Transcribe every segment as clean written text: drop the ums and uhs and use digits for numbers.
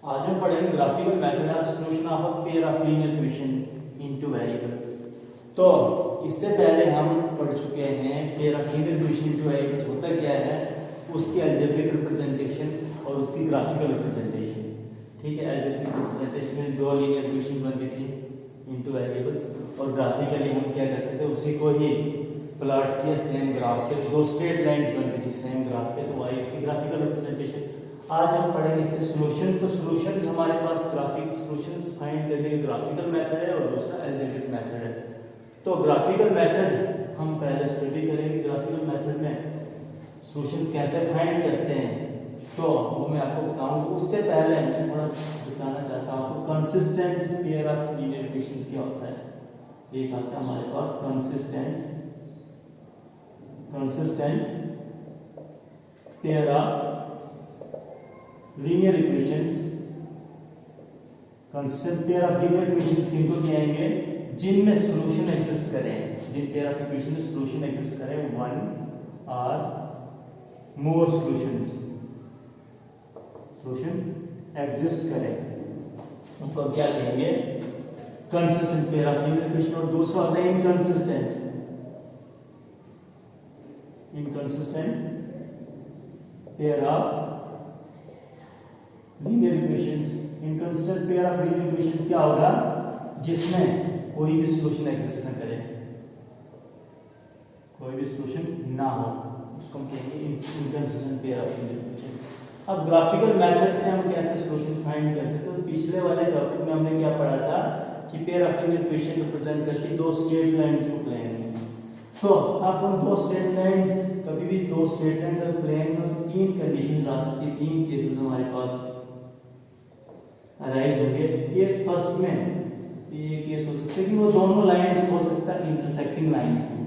आज हम पढ़ेंगे graphical method of solution of a pair of linear equations into variables. तो इससे पहले हम पढ़ चुके हैं pair of linear equation into variables होता क्या है, उसकी अलजेब्रिक रिप्रेजेंटेशन और उसकी ग्राफिकल रिप्रेजेंटेशन। ठीक है, अलजेब्रिक रिप्रेजेंटेशन में दो लीनियर इक्वेशन बनती थी इनटू वेरिएबल्स और ग्राफिकली हम क्या करते थे, उसी को ही प्लॉट किया सेम ग्राफ पे, दो स्ट्रेट लाइंस बनती थी सेम ग्राफ पे, तो वही इसकी ग्राफिकल रिप्रेजेंटेशन। आज हम पढ़ेंगे इसके सॉल्यूशन। तो सॉल्यूशन हमारे पास ग्राफिक सॉल्यूशंस फाइंड करने के ग्राफिकल मेथड है और दूसरा अलजेब्रिक मेथड है। तो ग्राफिकल मेथड हम पहले स्टडी करेंगे, ग्राफिकल मेथड में सॉल्यूशंस कैसे फाइंड करते हैं तो वो मैं आपको बताऊंगा। उससे पहले मैं थोड़ा बताना चाहता हूँ आपको consistent pair of linear equations क्या होता है। एक आता है हमारे पास consistent pair of linear equations. Consistent pair of linear equations किनको कहेंगे, जिनमें सॉल्यूशन एग्जिस्ट करें, जिन पेयर ऑफ इक्वेशन में सॉल्यूशन एग्जिस्ट करें, वन और मोर सॉल्यूशंस एग्जिस्ट करें, उनको क्या कहेंगे, consistent pair of linear equation. और दूसरा होता है inconsistent pair of linear equations. Inconsistent pair of linear equations क्या होगा, जिसमें कोई भी सॉल्यूशन एग्जिस्ट ना करे, कोई भी सॉल्यूशन ना हो, उसको हम कहेंगे inconsistent pair of linear equation. अब ग्राफिकल मेथड से हम कैसे सॉल्यूशन फाइंड करते थे, तो पिछले वाले टॉपिक में हमने क्या पढ़ा था कि pair of linear equation represent करके दो स्ट्रेट लाइंस को प्लेन में। तो अब उन दो स्ट्रेट लाइंस, कभी भी दो स्ट्रेट लाइंस अगर प्लेन में तो तीन कंडीशंस आ सकती है, तीन केसेस हमारे पास अराइज होंगे। केस फर्स्ट में ये केस हो सकता है कि वो दोनों लाइंस हो सकता है इंटरसेक्टिंग लाइंस में।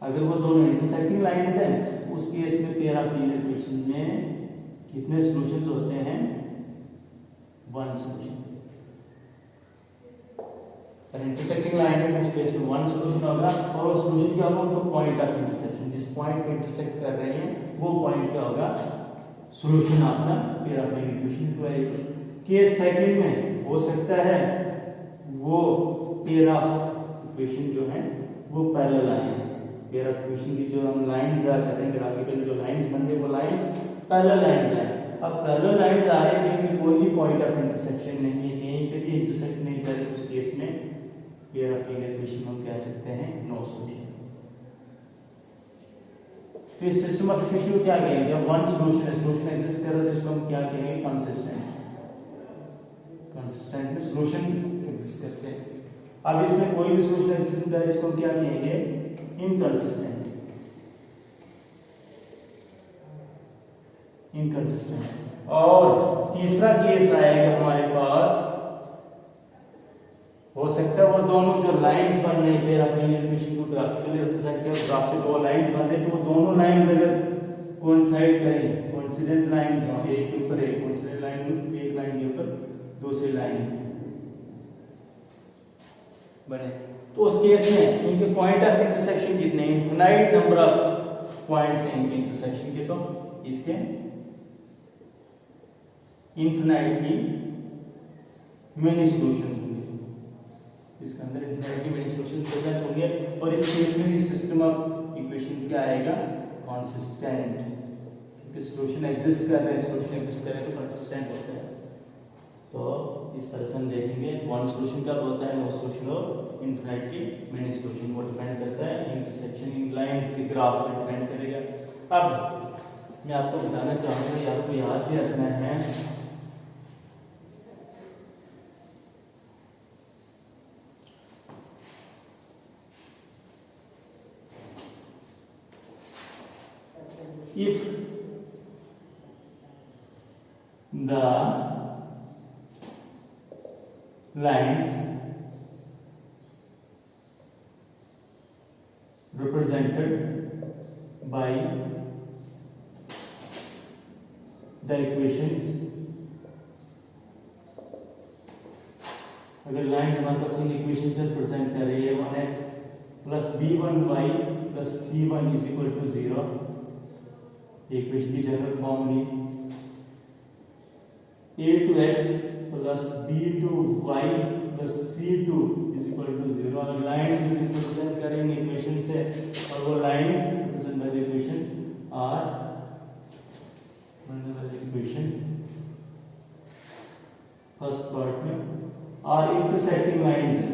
अगर वो दोनों इंटरसेक्टिंग लाइंस हैं उस केस में पेयर ऑफ लीनियर इक्वेशन में कितने सॉल्यूशंस होते हैं, वन सॉल्यूशन। इंटरसेक्टिंग लाइन में उस केस में वन सॉल्यूशन होगा और वो सॉल्यूशन क्या होगा, तो पॉइंट ऑफ इंटरसेक्शन, जिस पॉइंट पे इंटरसेक्ट कर रहे हैं वो पॉइंट क्या होगा, सॉल्यूशन आपका pair of linear equation two variables. Case second में हो सकता है वो पेयर ऑफ इक्वेशन जो है वो पैरेलल आए, पेयर ऑफ इक्वेशन की जो हम लाइन ड्रा कर रहे हैं, ग्राफिकल जो लाइंस बन रही है वो लाइंस पैरेलल लाइंस आए। अब पैरेलल लाइंस आ रहे हैं कहीं कोई भी पॉइंट ऑफ इंटरसेक्शन नहीं है, कहीं पे भी इंटरसेक्ट नहीं कर रहे, उस केस में पेयर ऑफ लीनियर इक्वेशन हम कह सकते हैं नो सॉल्यूशन। तो इस सिस्टम ऑफ इक्वेशन को क्या कहेंगे, जब वन सॉल्यूशन एग्जिस्ट कर रहा है तो इसको हम क्या कहेंगे, कंसिस्टेंट में सॉल्यूशन एग्जिस्ट करते हैं। अब इसमें कोई भी सॉल्यूशन एग्जिस्ट कर रहा है इसको हम क्या कहेंगे, इनकंसिस्टेंट। और तीसरा केस आएगा हमारे पास, हो सकता है वो दोनों जो लाइंस बन रही है पेयर ऑफ लीनियर इक्वेशन को ग्राफिकली रिप्रेजेंट किया, ग्राफ पे दो लाइंस बन रही है तो वो दोनों लाइंस अगर कोइंसाइड करें, कोइंसिडेंट लाइंस हो, एक के ऊपर एक, कोइंसिडेंट लाइन एक लाइन के ऊपर दूसरी लाइन बने, तो उस केस में इनके पॉइंट ऑफ इंटरसेक्शन कितने, इनफिनाइट नंबर ऑफ पॉइंट्स हैं इनके इंटरसेक्शन के, तो इसके इनफिनाइटली मेनी सॉल्यूशंस होंगे, इसके अंदर इनफिनाइटली मेनी सॉल्यूशंस प्रेजेंट होंगे। और इस केस में भी सिस्टम ऑफ इक्वेशंस क्या आएगा, कंसिस्टेंट, क्योंकि सॉल्यूशन एग्जिस्ट कर रहे हैं, सॉल्यूशन एग्जिस्ट कर रहे हैं तो कंसिस्टेंट होता है। तो इस तरह से हम देखेंगे वन सॉल्यूशन कब होता है, नो सॉल्यूशन और इनफिनिटली मेनी सॉल्यूशन, वो डिपेंड करता है इंटरसेक्शन इन लाइंस के ग्राफ पर डिपेंड करेगा। अब मैं आपको बताना चाहूँगा कि आपको याद भी रखना है if the lines represented by the equations, अगर लाइन हमारे पास इन इक्वेशन से रिप्रेजेंट कर रही है 1x plus b1y plus c1 is equal to 0, equation की जनरल फॉर्म ली, a to x plus b to y plus c to is equal to 0। और lines represent करेंगे इक्वेशन से, और वो lines represent by the equation are equation first part में are intersecting lines है,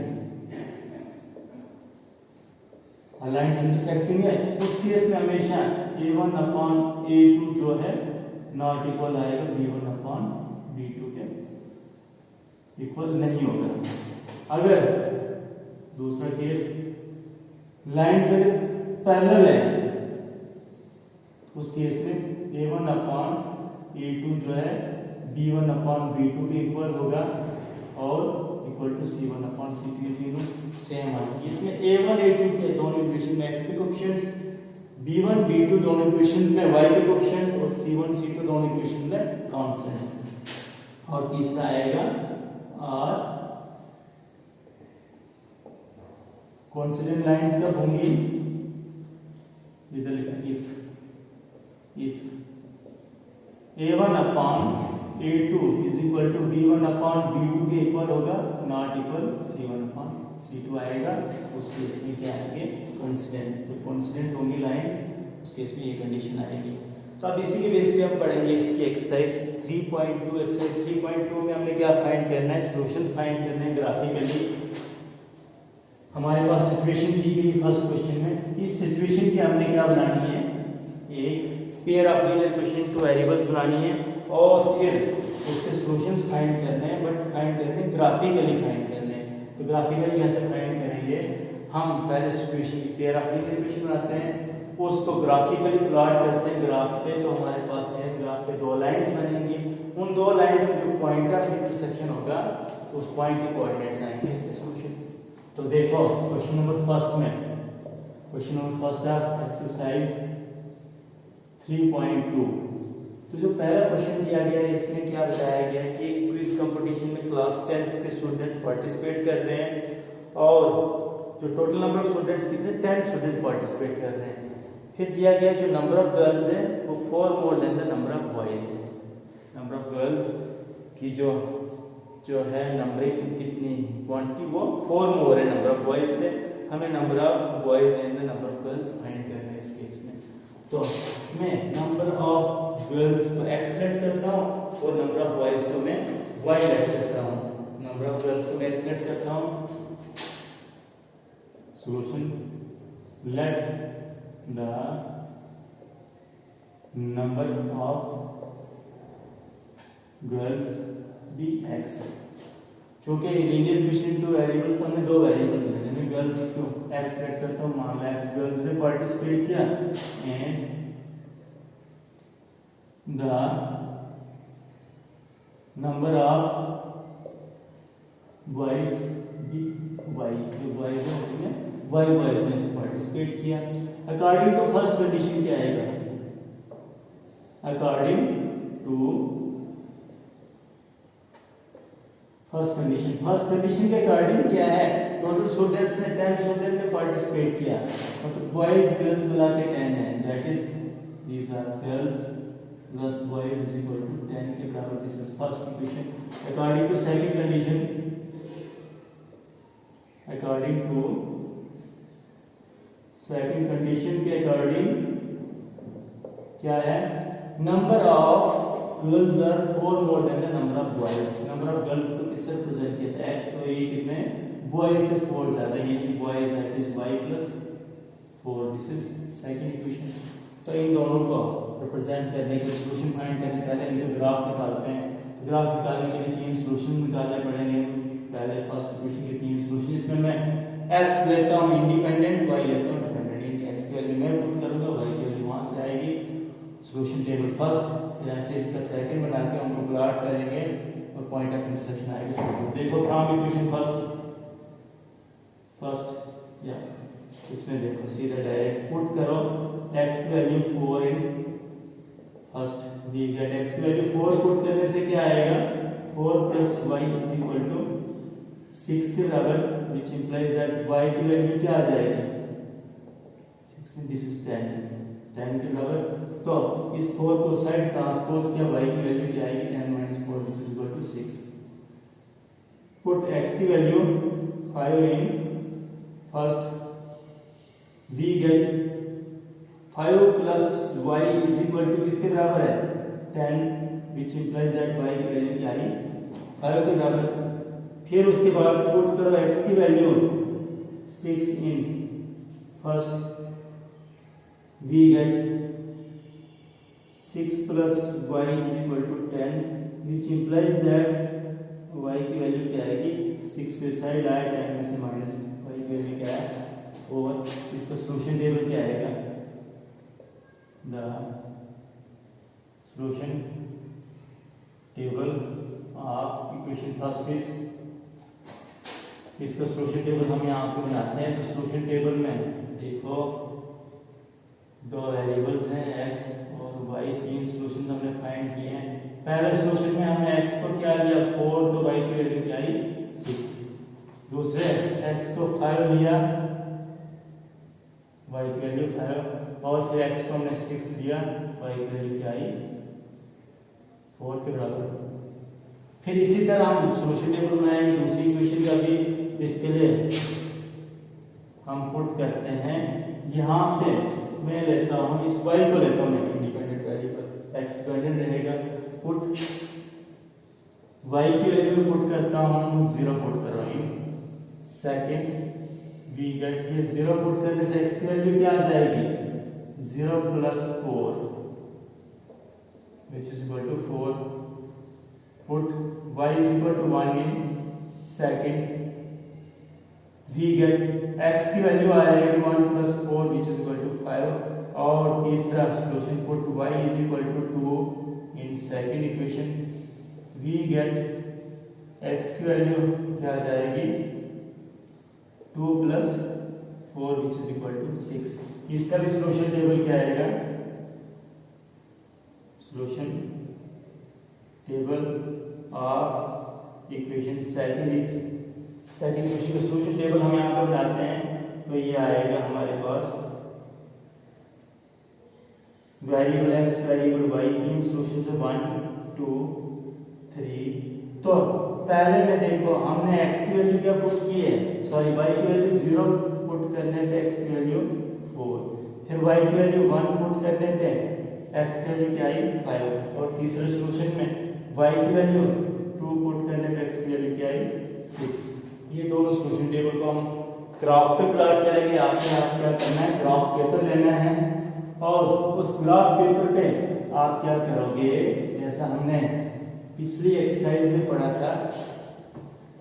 lines intersecting है। उस केस में हमेशा a1 अपॉन a2 जो है नॉट इक्वल आएगा b1 अपॉन b2 के इक्वल नहीं होगा। अगर दूसरा केस लाइंस अगर पैरेलल है, उस केस में a1 अपॉन a2 जो है b1 अपॉन b2 के इक्वल होगा और equal to c1 upon c2, ये तीनों सेम आएंगे। इसमें a1 a2 के दोनों इक्वेशन में x के कोएफिशिएंट्स, b1 b2 दोनों इक्वेशंस में y के कोएफिशिएंट्स और c1 c2 दोनों इक्वेशन में कांस्टेंट। और तीसरा आएगा r कोइंसिडेंट लाइंस कब होंगी, इधर लिखा if a1 upon a2 is equal to b1 upon b2 के इक्वल होगा, not equal c1 upon c2 आएगा। उस केस में क्या आएंगे कोइंसिडेंट, तो कोइंसिडेंट होंगी लाइंस, उस केस में ये कंडीशन आएगी। तो अब इसी के बेस पे हम पढ़ेंगे इसकी एक्सरसाइज 3.2। एक्सरसाइज 3.2 में हमने क्या फाइंड करना है, सॉल्यूशंस फाइंड करने हैं ग्राफिकली। हमारे पास सिचुएशन दी गई फर्स्ट क्वेश्चन में, इस सिचुएशन की हमने क्या बनानी है, एक pair of linear equation, two variables बनानी है और फिर उसके सॉल्यूशंस फाइंड करने हैं, बट फाइंड करने हैं ग्राफिकली फाइंड करने हैं। तो ग्राफिकली कैसे फाइंड करेंगे, हम पहले सिचुएशन की पेयर ऑफ लीनियर इक्वेशन बनाते हैं, उसको ग्राफिकली प्लॉट करते हैं ग्राफ पे। तो हमारे पास है ग्राफ पे दो लाइंस बनेंगी, उन दो लाइंस में जो पॉइंट ऑफ इंटरसेक्शन होगा तो उस पॉइंट के कोऑर्डिनेट्स आएंगे इसके सॉल्यूशन। तो देखो क्वेश्चन नंबर फर्स्ट में, question number first of exercise 3.2। तो जो पहला क्वेश्चन दिया गया है इसमें क्या बताया गया है कि क्विज कंपटीशन में क्लास 10th के स्टूडेंट पार्टिसिपेट कर रहे हैं और जो टोटल नंबर ऑफ स्टूडेंट्स कितने 10 स्टूडेंट पार्टिसिपेट कर रहे हैं। फिर दिया गया जो नंबर ऑफ गर्ल्स है वो 4 more than the number of boys है। नंबर ऑफ गर्ल्स की जो है नंबरिंग कितनी क्वांटिटी वो 4 मोर है नंबर ऑफ बॉयज से। हमें number of boys and the number of girls find करना है इस केस में। तो मैं नंबर ऑफ गर्ल्स को x लेट करता हूँ और नंबर ऑफ बॉयज को मैं y लेट करता हूँ। नंबर ऑफ गर्ल्स को मैं x लेट करता हूँ। Solution, let the number of girls be x। चूंकि लीनियर इक्वेशन टू वेरिएबल्स तो हमें दो वेरिएबल्स लेने हैं, गर्ल्स को x लेट करता हूँ, मान लो x गर्ल्स ने पार्टिसिपेट किया and the number of boys be y। जो बॉयज है उसमें y बॉयज ने पार्टिसिपेट किया। अकॉर्डिंग टू फर्स्ट कंडीशन क्या आएगा, अकॉर्डिंग टू फर्स्ट कंडीशन के अकॉर्डिंग क्या है, टोटल स्टूडेंट्स ने 10 स्टूडेंट ने पार्टिसिपेट किया, मतलब बॉयज गर्ल्स मिला के 10 है, that is these are girls plus boys is equal to 10 के बराबर। This is first equation. According to second condition, according to second condition के अकॉर्डिंग क्या है, number of girls are 4 more than the number of boys. Number of girls को किससे represent किया था, x, तो ये कितने बॉयज से 4 ज्यादा, ये कि boys that is y plus 4। This is second equation. तो इन दोनों को रिप्रेजेंट करने के लिए सॉल्यूशन फाइंड करने पहले इनके ग्राफ निकालते हैं। तो ग्राफ निकालने के लिए तीन सॉल्यूशन निकालने पड़ेंगे। पहले फर्स्ट इक्वेशन के तीन सॉल्यूशन, इसमें मैं x लेता हूं इंडिपेंडेंट, y लेता हूं डिपेंडेंट। इनके x की वैल्यू मैं पुट करूंगा, y की वैल्यू वहां से आएगी। सॉल्यूशन टेबल फर्स्ट, फिर ऐसे इसका सेकंड बना के हम प्लॉट करेंगे और पॉइंट ऑफ इंटरसेक्शन आएगा। देखो फ्रॉम इक्वेशन फर्स्ट या इसमें देखो सीधा डायरेक्ट पुट करो x की value 4 in first, we get x की वैल्यू 4 पुट करने से क्या आएगा, 4 plus y is equal to 6 के बराबर, व्हिच इंप्लाइज दैट y की वैल्यू क्या आ जाएगी 16, दिस इज 10 के बराबर। तो इस 4 को साइड ट्रांसपोज किया, y की वैल्यू क्या आएगी 10 - 4 which is equal to 6. Put x की value 5 in first, we get 5 plus y is equal to किसके बराबर है 10, which implies that y की वैल्यू क्या आई 5 के बराबर. फिर उसके बाद पुट करो x की value 6 in first, we get 6 plus y is equal to 10, which implies that y की वैल्यू क्या आएगी 6 पे साइड आया 10 में से माइनस y की वैल्यू क्या है 4. इसका सॉल्यूशन टेबल क्या आएगा, the solution table of equation first is, इसका सॉल्यूशन टेबल हम यहाँ पे बनाते हैं. तो सॉल्यूशन टेबल में देखो दो वेरिएबल्स हैं x और y, तीन सॉल्यूशंस हमने फाइंड किए हैं. पहले सॉल्यूशन में हमने x को क्या लिया 4, तो y की वैल्यू क्या आई 6. दूसरे x को 5 लिया, y की वैल्यू 5, और फिर x को हमने 6 लिया, y की वैल्यू क्या आई 4 के बराबर. फिर इसी तरह हम सॉल्यूशन टेबल बनाएंगे दूसरी इक्वेशन का भी. इसके लिए हम पुट करते हैं, यहाँ पे मैं लेता हूँ इस y को लेता हूँ मैं इंडिपेंडेंट वेरिएबल, x डिपेंडेंट रहेगा. पुट y की वैल्यू में पुट करता हूँ 0 पुट कर रहा हूँ. सेकेंड वी गेट, ये 0 पुट करने से x की वैल्यू क्या आ जाएगी 0 plus 4 which is equal to 4. Put y is equal to 1 in second, we get x की वैल्यू आ जाएगी 1 plus 4 which is equal to 5. और तीसरा solution put y is equal to 2 in second equation, we get x की value क्या आ जाएगी 2 plus 4 which is equal to 6. इसका भी सॉल्यूशन टेबल क्या आएगा, solution table of equation second equation का सॉल्यूशन टेबल हम यहाँ पर बनाते हैं. तो ये आएगा हमारे पास वेरिएबल x वेरिएबल y, तीन सॉल्यूशन है 1 2 3. तो पहले में देखो हमने x की वैल्यू क्या पुट की है, सॉरी y की वैल्यू 0 पुट करने पे x की वैल्यू 4, फिर y की वैल्यू 1 पुट करने पे x की वैल्यू क्या आई 5, और तीसरे सॉल्यूशन में y की वैल्यू 2 पुट करने पे x की वैल्यू क्या आई 6. ये दोनों सॉल्यूशन टेबल को हम ग्राफ पे प्लॉट करेंगे. आपने आप क्या करना है, ग्राफ पेपर लेना है और उस ग्राफ पेपर पे आप क्या करोगे, जैसा हमने पिछली एक्सरसाइज में पढ़ा था,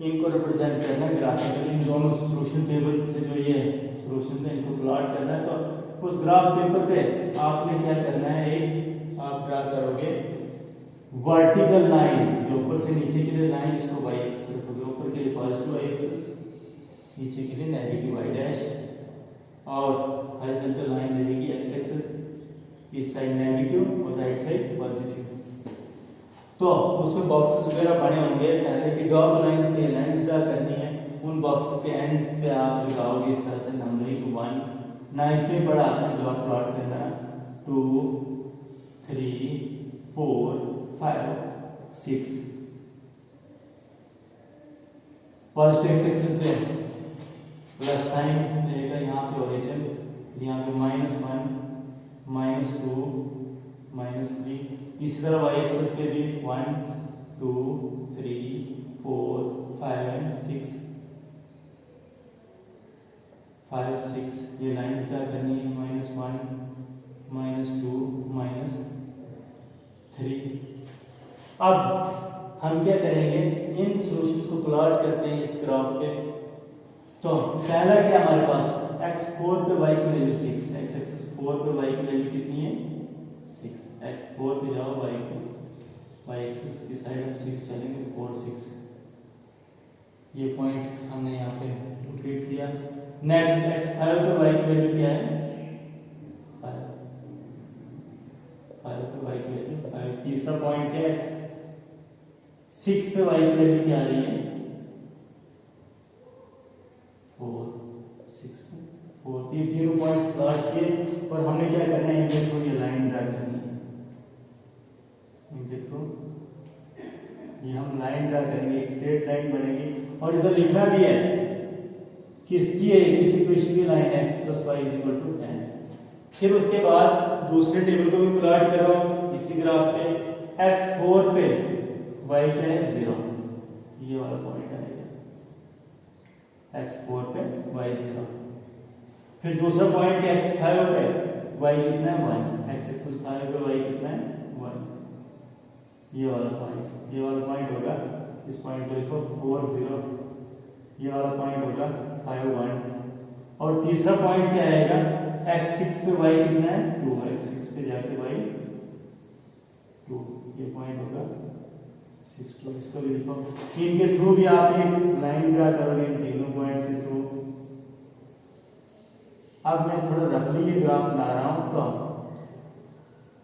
इनको रिप्रेजेंट करना है ग्राफिकली. इन दोनों सॉल्यूशन टेबल से जो ये सॉल्यूशन है इनको प्लॉट करना है. तो उस ग्राफ पेपर पे आपने क्या करना है, एक आप ड्रा करोगे वर्टिकल लाइन, जो ऊपर से नीचे के लिए लाइन, इसको y एक्सिस रखोगे. ऊपर के लिए पॉजिटिव y एक्सिस, नीचे के लिए नेगेटिव y डैश, और हॉरिजॉन्टल लाइन रहेगी x एक्सिस, इस साइड नेगेटिव और राइट साइड पॉजिटिव. तो उसमें बॉक्सेस वगैरह बने होंगे, पहले की डॉट लाइंस पे लाइंस ड्रा करनी है. उन बॉक्सेस के एंड पे आप लगाओगे इस तरह से नंबरिंग 1. 9 पे बड़ा आपने प्लॉट करना 2 3 4 5 6. पॉजिटिव एक्स एक्सिस पे प्लस साइन रहेगा, यहाँ पे ओरिजिन, यहाँ पे -1 -2 -3. इसी तरह y एक्सिस पे भी 1 2 3 4 5 एंड 6 5 6. ये लाइंस क्या करनी है, -1 -2 -3. अब हम क्या करेंगे, इन सॉल्यूशंस को प्लॉट करते हैं इस ग्राफ पे. तो पहला क्या हमारे पास x4 पे y की वैल्यू 6, x एक्सिस 4 पे y की वैल्यू कितनी है 6. x4 पे जाओ, y एक्सिस की साइड हम 6 चलेंगे 4 6. ये पॉइंट हमने यहाँ पे लोकेट किया. नेक्स्ट x5 पे y की वैल्यू क्या है 5 पे y की वैल्यू 5. तीसरा पॉइंट है x6 पे y की वैल्यू क्या आ रही है 4 6 पे 4. तीनों पॉइंट्स प्लॉट किए और हमने क्या करना है, इनको ये लाइन ड्रा करनी है. ये हम लाइन ड्रा करेंगे, एक स्ट्रेट लाइन बनेगी और इधर लिखना भी है किसकी है, किस इक्वेशन की लाइन x + y = 10। फिर उसके बाद दूसरे टेबल को भी प्लॉट करो इसी ग्राफ पे, x4 पे y क्या है 0, ये वाला पॉइंट आएगा x4 पे y 0। फिर दूसरा पॉइंट x5 पे y कितना है 1, x5 पे y कितना है 1, ये वाला पॉइंट होगा, इस पॉइंट को लिखो 4 0, ये वाला पॉइंट होगा 5 1। और तीसरा पॉइंट क्या आएगा, x6 पे y कितना है 2, x6 पे जाके y 2, ये पॉइंट होगा 6 2, इसको भी लिखो। इनके थ्रू भी आप एक लाइन ड्रा करोगे, इन तीनों पॉइंट्स के थ्रू। अब मैं थोड़ा रफली ये ग्राफ बना रहा हूँ, तो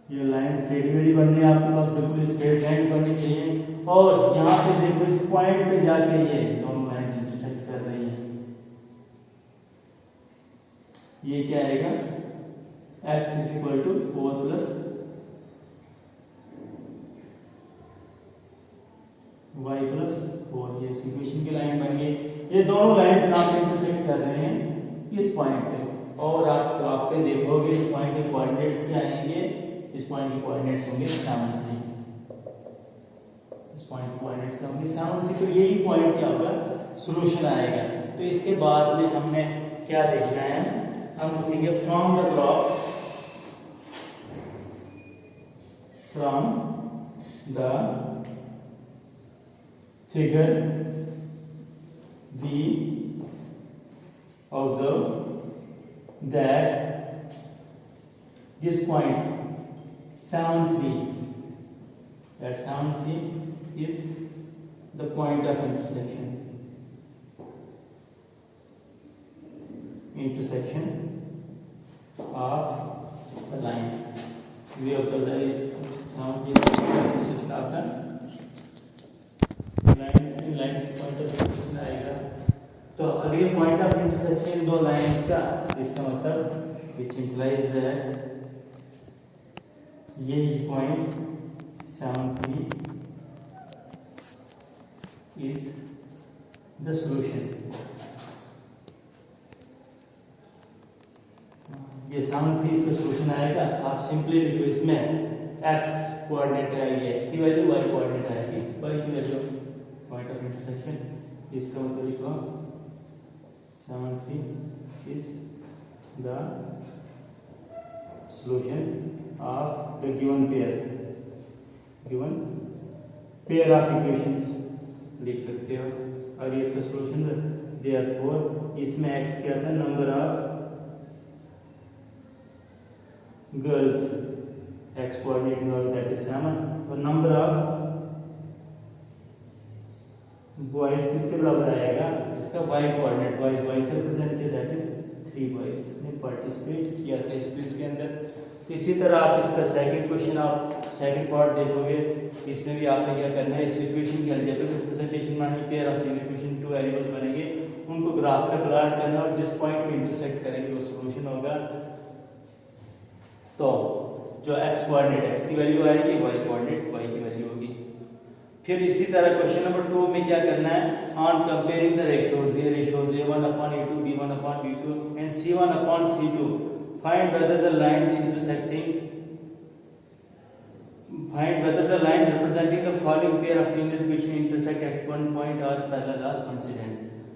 ये लाइंस टेढ़ी-मेढ़ी बन रही है आपके पास, बिल्कुल स्ट्रेट लाइंस बननी चाहिए। और यहाँ पे देखो इस पॉइंट पे जाके ये दोनों लाइंस इंटरसेक्ट कर रही हैं, ये क्या आएगा x = 4 + y + 4, ये इक्वेशन की लाइन बन गई। ये दोनों लाइंस यहाँ पे इंटरसेक्ट कर रहे हैं इस पॉइंट पे, और आप ग्राफ पे देखोगे इस पॉइंट के कोऑर्डिनेट्स क्या आएंगे, इस पॉइंट के कोऑर्डिनेट्स होंगे 7 3, इस पॉइंट के कोऑर्डिनेट्स क्या होंगे 7 3, तो यही पॉइंट क्या होगा सॉल्यूशन आएगा। तो इसके बाद में हमने क्या देखना है, हम लिखेंगे from the graph, from the figure we observe that this point 7 3, that 7 3 is the point of intersection of the lines. We observe that 7 3 is the intersection of the lines point of intersection आएगा। तो अगर ये point of intersection दो lines का, इसका मतलब which implies that ये point 7 3 is the solution. ये 7 3 इसका सॉल्यूशन आएगा। आप सिंपली लिखो, इसमें x कोऑर्डिनेट आएगी, x की वैल्यू, y कोऑर्डिनेट आएगी, y की वैल्यू, पॉइंट ऑफ इंटरसेक्शन। इसका मतलब लिखो 7 3 is the solution of the given pair of equations लिख सकते हो। और ये इसका सॉल्यूशन देयरफॉर इसमें x क्या था, number of girls, x coordinate girl that is 7, और नंबर ऑफ बॉयज किसके बराबर आएगा, इसका y कोऑर्डिनेट, y से रिप्रेजेंट किया, दैट इज 3 बॉयज ने पार्टिसिपेट किया था इस क्विज के अंदर। तो इसी तरह आप इसका सेकंड क्वेश्चन, आप सेकंड पार्ट देखोगे, इसमें भी आपने क्या करना है, इस इक्वेशन की अलजेब्रिक रिप्रेजेंटेशन मानी, pair of linear equation, 2 variables बनेंगे, उनको ग्राफ पे प्लॉट करना और जिस पॉइंट पे इंटरसेक्ट करेंगे वो सॉल्यूशन होगा। तो जो x कोऑर्डिनेट x की वैल्यू आएगी, y कोऑर्डिनेट y की वैल्यू होगी। फिर इसी तरह क्वेश्चन नंबर 2 में क्या करना है, ऑन कंपेयरिंग द रेशियोज, ये ratios a1/a2, b1/b2 and c1/c2, find whether the lines representing the following pair of linear equation intersect at one point or parallel or coincident।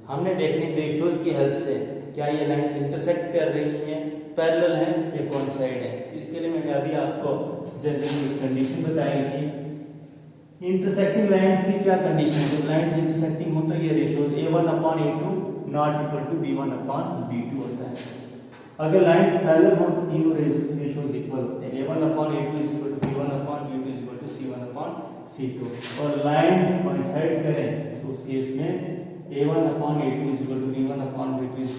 हमने देखने रेशियोज की help से क्या ये लाइंस इंटरसेक्ट कर रही हैं, पैरेलल हैं या कोइंसाइड हैं। इसके लिए मैंने अभी आपको जनरल कंडीशन बताई थी। इंटरसेक्टिंग लाइंस की क्या कंडीशन है, जब लाइंस इंटरसेक्टिंग हो तो ये ratios a1/a2 not equal to b1/b2 होता है। अगर लाइंस पैरेलल हो तो तीनों रेशियोज इक्वल होते हैं, a1/a2 is equal to b1/b2 is equal to c1/c2। और लाइंस कोइंसाइड करें तो उस केस में a1/a2 is equal to b1/b2 is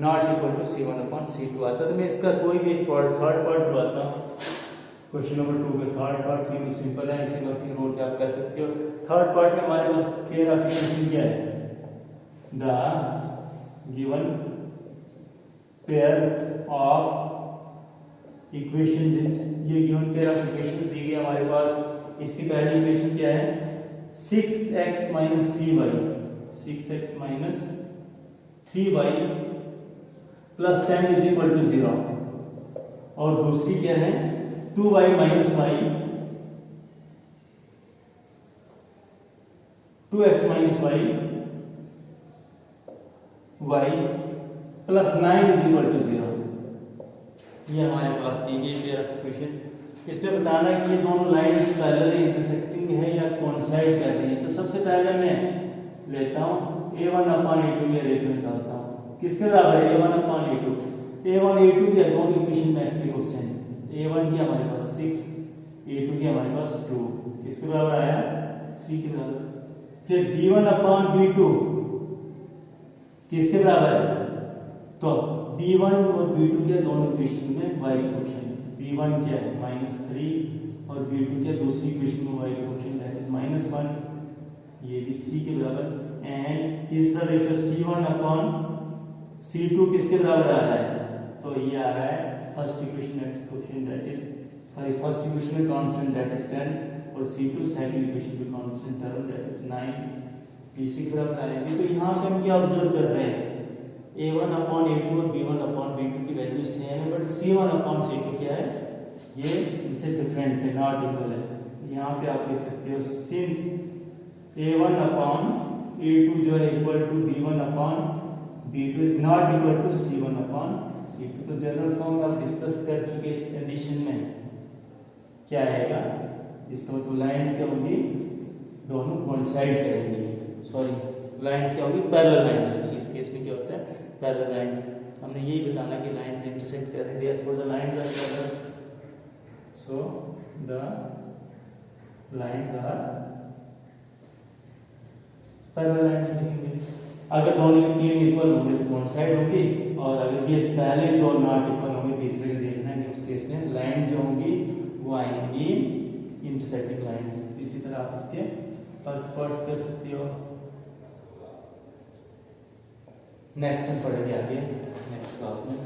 not equal to c1/c2 आता है। तो मैं इसका कोई भी एक पार्ट, थर्ड पार्ट बताता हूँ। क्वेश्चन नंबर 2 का थर्ड पार्ट भी सिंपल है, इसी का रोड पे आप कर सकते हो। थर्ड पार्ट में हमारे पास पेयर ऑफ इक्वेशन क्या है, the given pair of equations is, ये गिवन पेयर ऑफ इक्वेशंस दी गई हमारे पास इसकी पहली इक्वेशन क्या है 6x minus 3y 6x minus 3y plus 10 is equal to 0 और दूसरी क्या है 2y minus y 2x minus y y plus 9 is equal to 0। ये हमारे पास दी गई पेयर ऑफ इक्वेशन। इसमें बताना है कि ये दोनों लाइंस पैरेलल इंटरसेक्टिंग है या कोइंसाइड कर रही है। तो सबसे पहले मैं लेता हूँ a1 अपॉन a2 ये रेशियो निकालता हूँ किसके बराबर है a1 upon a2 a1 a2 के दोनों इक्वेशन में x क्वेश्चन a1 की हमारे पास 6 a2 की हमारे पास 2 किसके बराबर आया 3 के बराबर। फिर b1 अपॉन b2 किसके बराबर है तो b1 और b2 के दोनों इक्वेशन में y के क्वेश्चन b1 क्या है -3 और b2 के दूसरी इक्वेशन में y के क्वेश्चन दैट इज -1 ये भी 3 के बराबर। एंड तीसरा रेशियो c1 अपॉन c2 किसके बराबर आ रहा है तो ये आ रहा है first equation x question that is first equation में कांस्टेंट दैट इज 10 और c2 सेकंड इक्वेशन में कांस्टेंट टर्म दैट इज 9 इसी के बराबर आएगी। तो यहाँ से हम क्या ऑब्जर्व कर रहे हैं a1 अपॉन a2 और b1 अपॉन b2 की वैल्यू सेम है बट c1 अपॉन c2 क्या है ये इनसे डिफरेंट है नॉट इक्वल है। यहाँ पे आप लिख सकते हो सिंस a1 अपॉन a2 जो है equal to b1 upon b2 is not equal to c1 upon c2। तो जनरल फॉर्म आप डिस्कस कर चुके इस कंडीशन में क्या आएगा इसका मतलब लाइंस क्या होगी दोनों कोइंसाइड करेंगी सॉरी लाइंस क्या होगी पैरेलल लाइंस होगी। इस केस में क्या होता है पैरेलल लाइंस हमने यही बताना कि लाइंस इंटरसेक्ट कर रही है therefore the lines are parallel so the lines are parallel lines लिखेंगे। अगर दोनों तीन इक्वल होंगे तो कोइंसाइड होंगी और अगर ये पहले दो नॉट इक्वल होंगे तीसरे को देखना है कि उस केस में लाइन जो होंगी वो आएंगी इंटरसेक्टिंग लाइंस। इसी तरह आप इसके पार्ट्स कर सकते हो। नेक्स्ट हम पढ़ेंगे आगे नेक्स्ट क्लास में।